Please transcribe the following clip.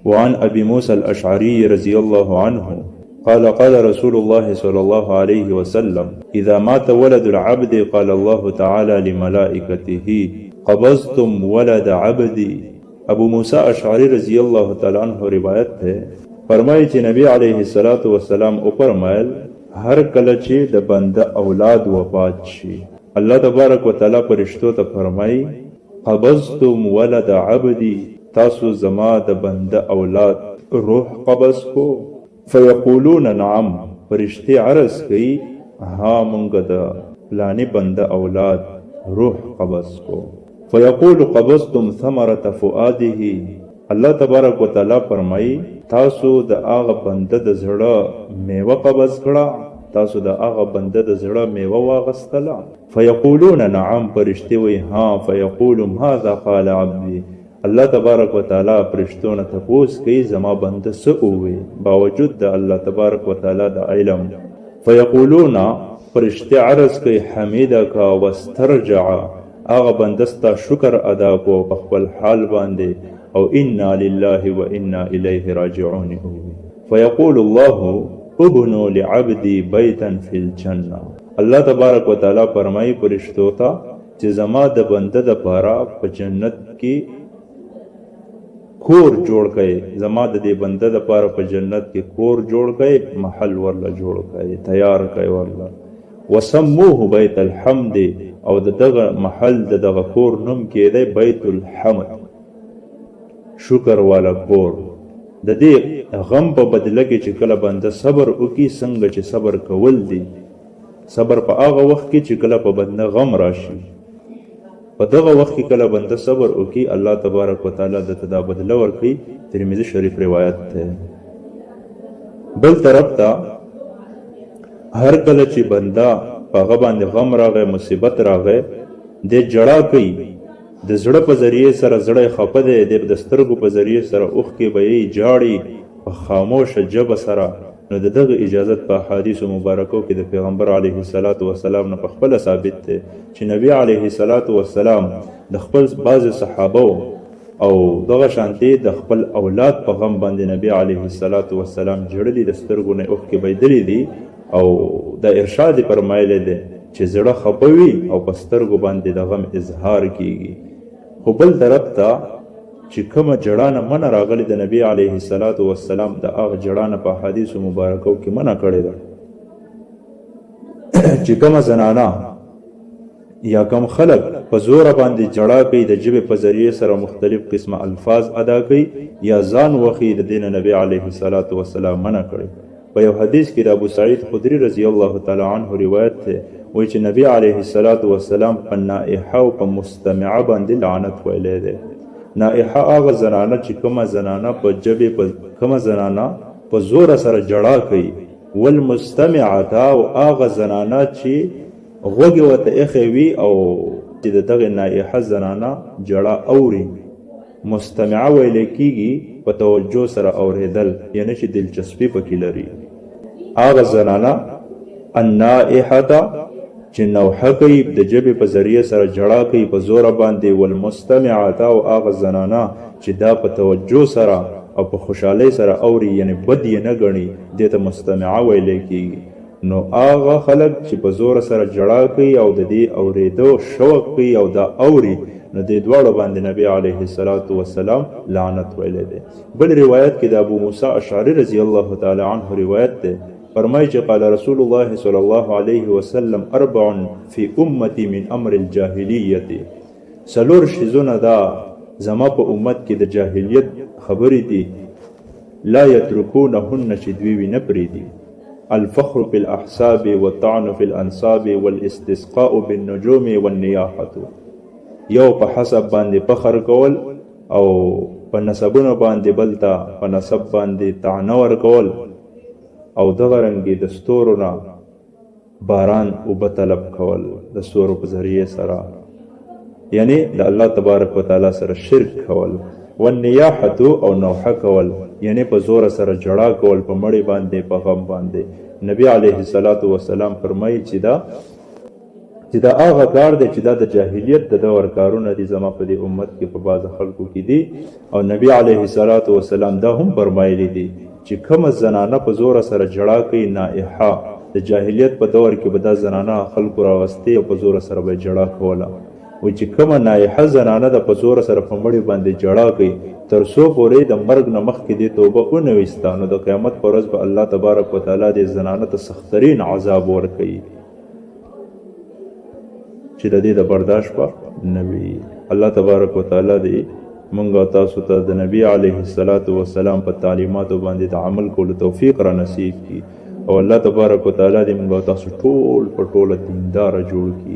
وعن أبي موسى الأشعري رضي الله عنه قال قال رسول الله صلى الله عليه وسلم إذا مات ولد العبد قال الله تعالى لملائكته قبضتم ولد عبدي. ابو موسی اشعری رضی اللہ تعالی عنہ روایت ہے، فرمایي چې نبی علیه الصلاۃ والسلام او فرمایل هر کله چې د بنده اولاد وفات شي، الله تبارک وتعالى فرشتو ته فرمایي قبضتم ولد عبدي، تاسو زما د بنده اولاد روح قبض کو. فیقولون نعم، فرشتي عرض کوي ها مونږ د فلانی بنده اولاد روح قبض کو. فیقول قبضتم ثمرة فؤاده، الله تبارک وتعالى فرمایي تاسو د هغه بنده د زړه میوه قبض کړه، تاسو د هغه بنده د زړه میوه واغستله. فیقولون نعم، فرشتي وی ها. فیقول ماذا قال عبدي، الله تبارک وتعالى فرشتونه تپوس کوي زما بنده څه ووی باوجود د الله تبارک وتعالى د علم. فیقولون، فرشتي عرض کوي حمیدک واسترجع، هغه بنده ستا شکر ادا کو په خپل حال باندې، او انا لله و انا الیه راجعون. فیقول الله ابنوا لعبدي بیتا فی الجنه، الله تبارک وتعالى فرمایي فرشتو ته چې زما د بنده د پاره په جنت کې کور جوړ کړي، زما د دې بنده د پاره په جنت کې کور جوړ کړي، محل ورله جوړ کړي، تیار کړي ورله. وسموه بیت الحمد، او دغه محل دغه کور نوم کېدی بیت الحمد، شکر والا کور. د دې غم په بدله کې چې کله بنده صبر وکي، څنګه چې صبر کول دي، صبر په هغه وخت کې چې کله په بنده غم راشي، په دغه وخت کې کله بنده صبر وکي، الله تبارک وتعالى د تدا بدله ورکي. ترمذی شریف روایت ده. بل طرف ته هر کله چې بنده په هغه باندې غم راغی، مصیبت راغی، د جړا کوي، د زړه په ذریعه سره زړه خفه دی، د سترګو په ذریعه سره اوښکې به یې جاړي په خاموشه ژبه سره. نو د دغه اجازت په احادیثو مبارکو کې د پیغمبر علیه الصلاۃ والسلام نه په خپله ثابت دی چې نبی علیه الصلاۃ والسلام د خپل بعض صحابه او دغه شانتي د خپل اولاد په غم باندې نبی علیه الصلاۃ والسلام جړلي، د سترګو نه اوښکې بهیدلې دي، او د ارشاد فرمایلی دی چې زړه خفه وي او په سترګو باندې د غم اظهار کیږي. خو بل طرف ته چې کومه جړانه منع راغلې د نبی علیه الصلاۃ والسلام د هغه جړانه په حدیثو مبارکو کې منع کړې ده چې کومه زنانه یا کوم خلق په زوره باندې جړا کوي، د ژبې په ذریعه سره مختلف قسمه الفاظ ادا کوي یا ځان وخی، د دین نبی علیه الصلاۃ والسلام منع کړی. په یو حدیث کې د ابو سعید خدری رضی الله تعالی عنه روایت ده، وایي چې نبی علیه الصلاۃ والسلام په نائحه او په مستمعه باندې لعنت ویلی دی. نائحه هغه زنانه چې کومه زنانه په ژبې کومه زنانه په زوره سره جړا کوي، والمستمعه او هغه زنانه چې غوږ ورته ایښی وي او چې د دغه نائحه زنانه جړا اوري. مستمعه ویلی کېږي په توجه سره اورېدل، یعنی چې دلچسپي پکې لري. هغه زنانه النائحه چې نوحه کوي، د ژبې په ذریعه سره جړا کوي په زوره باندې، والمستمعه او هغه زنانه چې دا په توجه سره او په خوشحالۍ سره اوري، یعنی بد یې نه ګڼي، دې ته مستمعه ویلی کېږي. نو هغه خلک چې په زوره سره جړا کوي او د دې اورېدو شوق کوي او دا اوري، نو دې دواړو باندې نبی علیه الصلاۃ والسلام لعنت ویلی دی. بل روایت کې د ابو موسی اشعری رضی الله تعالی عنه روایت دی، فرمایي چې قال رسول الله صلی الله علیه وسلم اربع فی امتی من امر الجاهلیه، څلور شیزونه دا زما په امت کې د جاهلیت خبرې دي، لا یترکونهن چې دوی وی نه پرېږدي، الفخر بالاحساب والطعن في الانصاب والاستسقاء بالنجوم والنیاحه، یو په حسب باندې فخر کول او په نسبونو باندې بلتا په نسب باندې طعنه ورکول، او دغه رنګې د ستورو نه باران اوبه طلب کول د ستورو په ذریعه سره، یعنی د الله تبارک وتعالی سره شرک کول. والنیاحه او نوحه کول، یعنی په زور سره جړا کول په مړی باندې په غم باندې. نبی علیه الصلاۃ والسلام فرمایي چې دا چې دا هغه کار دی چې دا د جاهلیت د دور کارونه دي زما په دې امت کې په بعض خلکو کې دي. او نبی علیه الصلاۃ والسلام دا هم فرمایلی دي چې کومه زنانه په زور سره جړا کوي نائحه، د جاهلیت په دور کې به دا زنانه خلکو راوستي او په زور سره به جړا کوله. وایي چې کومه نائحه زنانه د په زور سره په مړي باندې جړا کوي تر څو پورې د مرګ نه مخکې دې توبه ونه ویسته، نو د قیامت په ورځ به الله تبارک وتعالی دې زنانه ته سخترین عذاب ورکوي چې د دې د برداشت په نه وي. الله تبارک وتعالی دې مونږ او تاسو ته د نبی علیه الصلاۃ والسلام په تعلیماتو باندې د عمل کولو توفیق را نصیب کړي، او الله تبارک وتعالی دې مونږ او تاسو ټول په ټوله دینداره جوړ کړي.